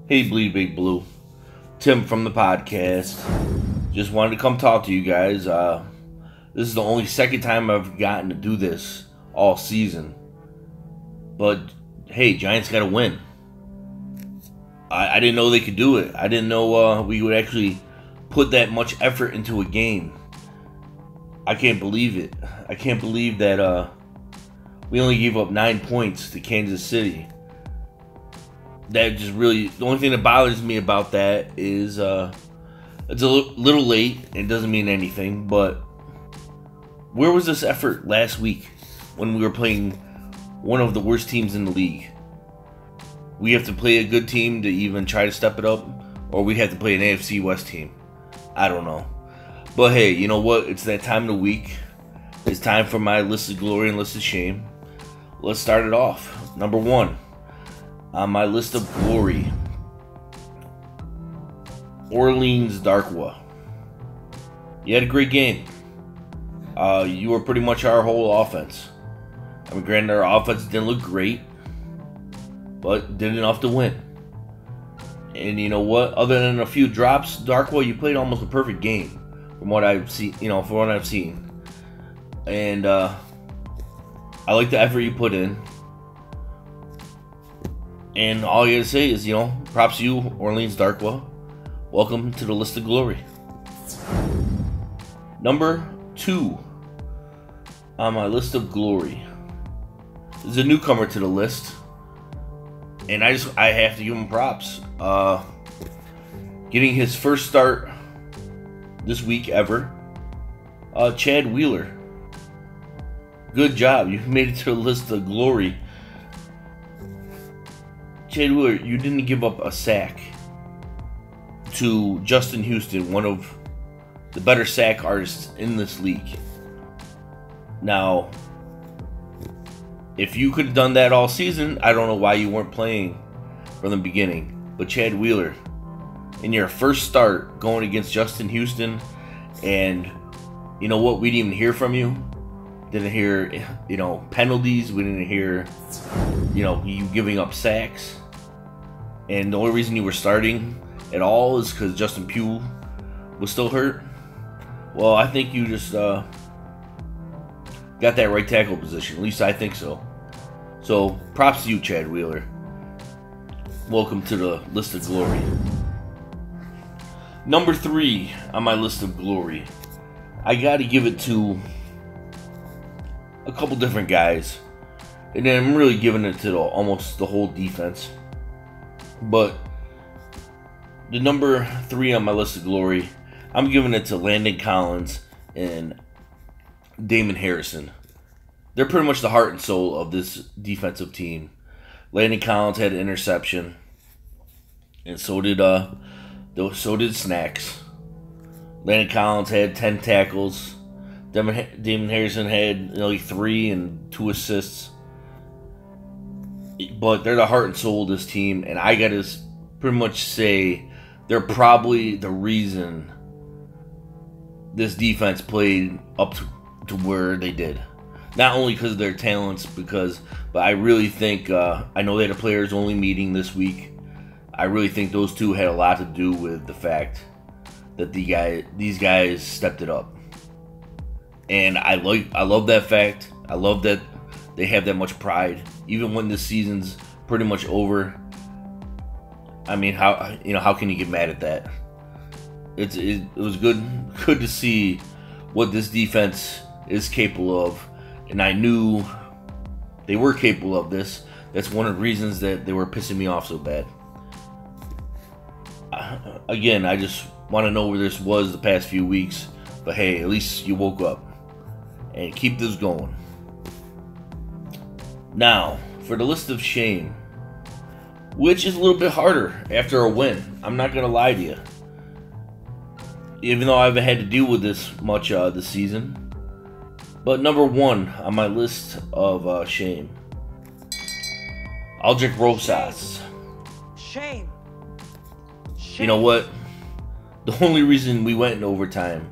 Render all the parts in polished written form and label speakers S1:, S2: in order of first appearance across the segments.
S1: Hey, Bleedbigblue. Tim from the podcast. Just wanted to come talk to you guys. This is the only second time I've gotten to do this all season. But, hey, Giants got to win. I didn't know they could do it. I didn't know we would actually put that much effort into a game. I can't believe it. I can't believe that we only gave up 9 points to Kansas City. That just really, the only thing that bothers me about that is it's a little late. It doesn't mean anything, but where was this effort last week when we were playing one of the worst teams in the league? We have to play a good team to even try to step it up, or we have to play an AFC West team. I don't know. But hey, you know what? It's that time of the week. It's time for my list of glory and list of shame. Let's start it off. Number 1 on my list of glory, Orleans Darkwa. You had a great game. You were pretty much our whole offense. I mean, granted, our offense didn't look great, but did enough to win. And you know what? Other than a few drops, Darkwa, you played almost a perfect game from what I've seen. From what I've seen, and I like the effort you put in. And all I gotta say is, props to you, Orleans Darkwa. Welcome to the list of glory. Number 2 on my list of glory is a newcomer to the list, and I have to give him props. Getting his first start this week ever, Chad Wheeler. Good job. You've made it to the list of glory. Chad Wheeler, you didn't give up a sack to Justin Houston, one of the better sack artists in this league. Now, if you could have done that all season, I don't know why you weren't playing from the beginning. But Chad Wheeler, in your first start going against Justin Houston, and you know what? We didn't even hear from you. Didn't hear, penalties. We didn't hear, you giving up sacks. And the only reason you were starting at all is because Justin Pugh was still hurt. Well, I think you just got that right tackle position. At least I think so. So, props to you, Chad Wheeler. Welcome to the list of glory. Number 3 on my list of glory. I got to give it to a couple different guys. And then I'm really giving it to almost the whole defense. But the number 3 on my list of glory, I'm giving it to Landon Collins and Damon Harrison. They're pretty much the heart and soul of this defensive team. Landon Collins had an interception, and so did Snacks. Landon Collins had 10 tackles. Damon Harrison had like 3 and 2 assists. But they're the heart and soul of this team, and I gotta pretty much say they're probably the reason this defense played up to where they did. Not only because of their talents, but I really think, I know they had a players only meeting this week. I really think those two had a lot to do with the fact that these guys stepped it up. And I love that fact. I love that they have that much pride, even when this season's pretty much over. I mean, how can you get mad at that? It was good to see what this defense is capable of, and I knew they were capable of this. That's one of the reasons that they were pissing me off so bad. Again, I just want to know where this was the past few weeks, but hey, at least you woke up, and keep this going. Now, for the list of shame, which is a little bit harder after a win. I'm not going to lie to you. Even though I haven't had to deal with this much this season. But number 1 on my list of shame, Aldrich Rosas.
S2: Shame.
S1: You know what? The only reason we went in overtime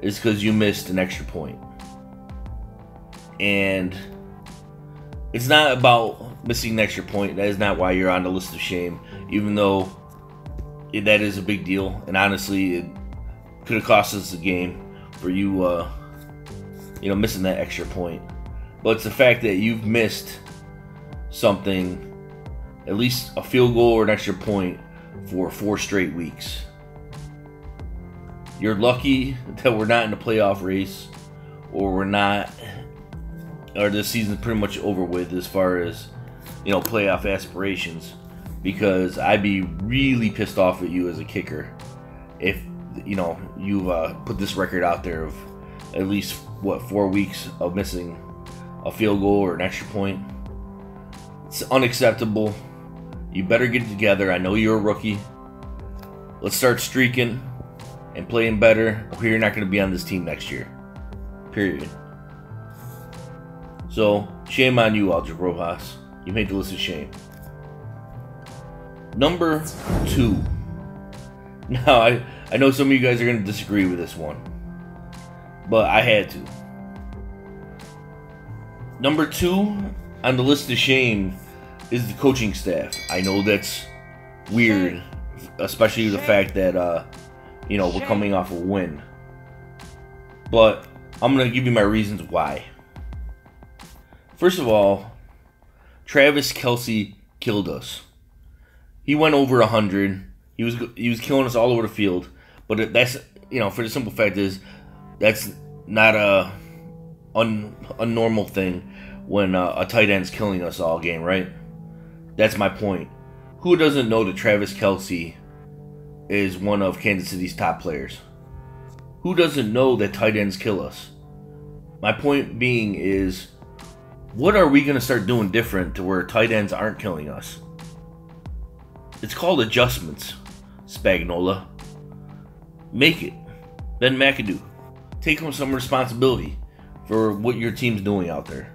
S1: is because you missed an extra point. And it's not about missing an extra point. That is not why you're on the list of shame. Even though that is a big deal. And honestly, it could have cost us the game for you, missing that extra point. But it's the fact that you've missed something, at least a field goal or an extra point, for 4 straight weeks. You're lucky that we're not in the playoff race, or this season's pretty much over with as far as, playoff aspirations, because I'd be really pissed off at you as a kicker if, you've put this record out there of at least, 4 weeks of missing a field goal or an extra point. It's unacceptable. You better get it together. I know you're a rookie. Let's start streaking and playing better, or you're not going to be on this team next year. Period. So, shame on you, Aldrich Rojas. You made the list of shame. Number 2. Now, I know some of you guys are going to disagree with this one, but I had to. Number 2 on the list of shame is the coaching staff. I know that's weird, especially the fact that, we're coming off a win. But I'm going to give you my reasons why. First of all, Travis Kelce killed us. He went over 100. He was killing us all over the field. But that's, for the simple fact is, that's not a normal thing when a tight end's killing us all game, right? That's my point. Who doesn't know that Travis Kelce is one of Kansas City's top players? Who doesn't know that tight ends kill us? My point being is, what are we going to start doing different to where tight ends aren't killing us? It's called adjustments, Spagnola. Make it. Ben McAdoo, take on some responsibility for what your team's doing out there.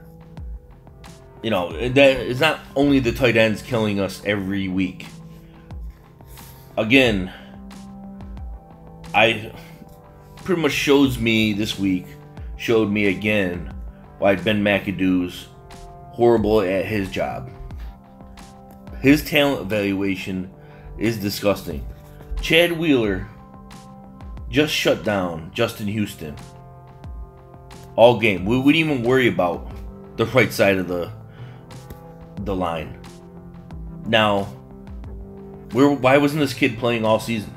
S1: That it's not only the tight ends killing us every week. Again, I pretty much showed me again why Ben McAdoo's horrible at his job. His talent evaluation is disgusting. Chad Wheeler just shut down Justin Houston all game. We wouldn't even worry about the right side of the line. Now, why wasn't this kid playing all season?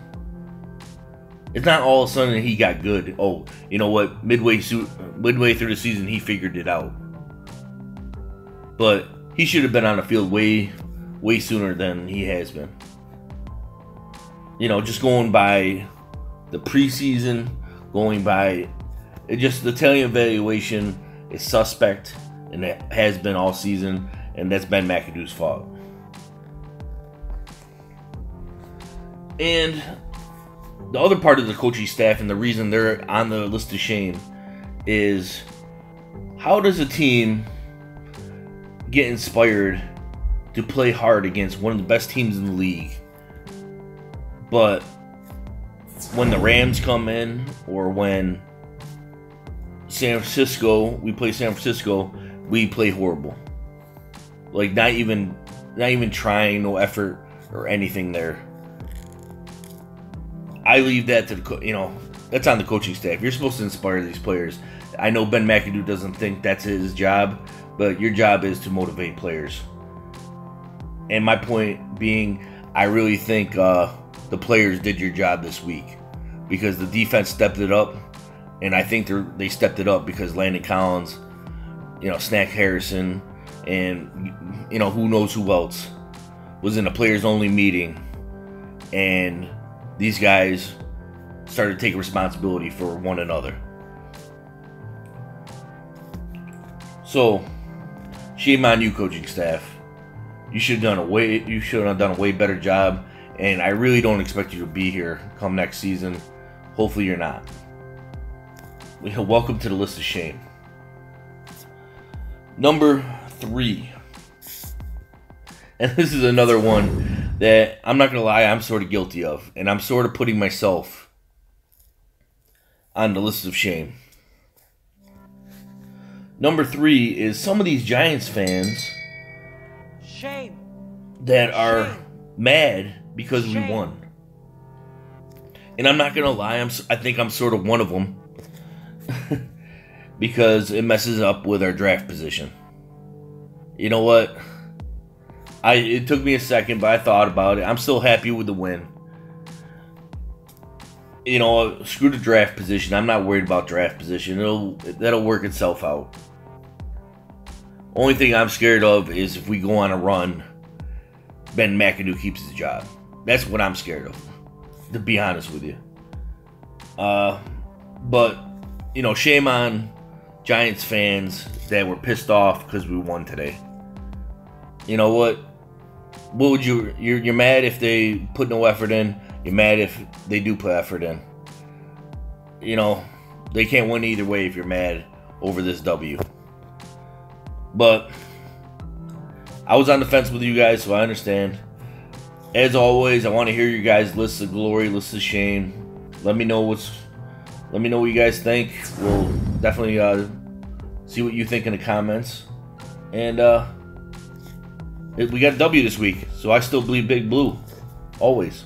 S1: It's not all of a sudden he got good. Oh, you know what? Midway through the season, he figured it out. But he should have been on the field way sooner than he has been. Just going by the preseason, going by just the talent evaluation is suspect, and it has been all season, and that's Ben McAdoo's fault. And the other part of the coaching staff, and the reason they're on the list of shame, is how does a team get inspired to play hard against one of the best teams in the league, but when the Rams come in, or when we play San Francisco, we play horrible. Like, not even trying, no effort or anything there. I leave that to that's on the coaching staff. You're supposed to inspire these players. I know Ben McAdoo doesn't think that's his job, but your job is to motivate players. And my point being, I really think the players did your job this week, because the defense stepped it up, and I think they stepped it up because Landon Collins, Snack Harrison, and who knows who else was in a players-only meeting, and these guys started taking responsibility for one another. So, shame on you, coaching staff. You should have done a way better job, and I really don't expect you to be here come next season. Hopefully you're not. Welcome to the list of shame. Number 3. And this is another one that I'm not going to lie, I'm sort of guilty of. And I'm sort of putting myself on the list of shame. Number 3 is some of these Giants fans that are mad because we won. And I'm not gonna lie, I think I'm sort of one of them because it messes up with our draft position. You know what? It took me a second, but I thought about it. I'm still happy with the win. You know, screw the draft position. I'm not worried about draft position. That'll work itself out. Only thing I'm scared of is if we go on a run, Ben McAdoo keeps his job. That's what I'm scared of, to be honest with you. But, you know, shame on Giants fans that were pissed off because we won today. You know what? What would you're mad if they put no effort in. You're mad if they do put effort in. You know, they can't win either way if you're mad over this W. But I was on the fence with you guys, so I understand. As always, I want to hear your guys' lists of glory, lists of shame. Let me know what you guys think. We'll definitely see what you think in the comments. And we got a W this week, so I still bleed big blue. Always.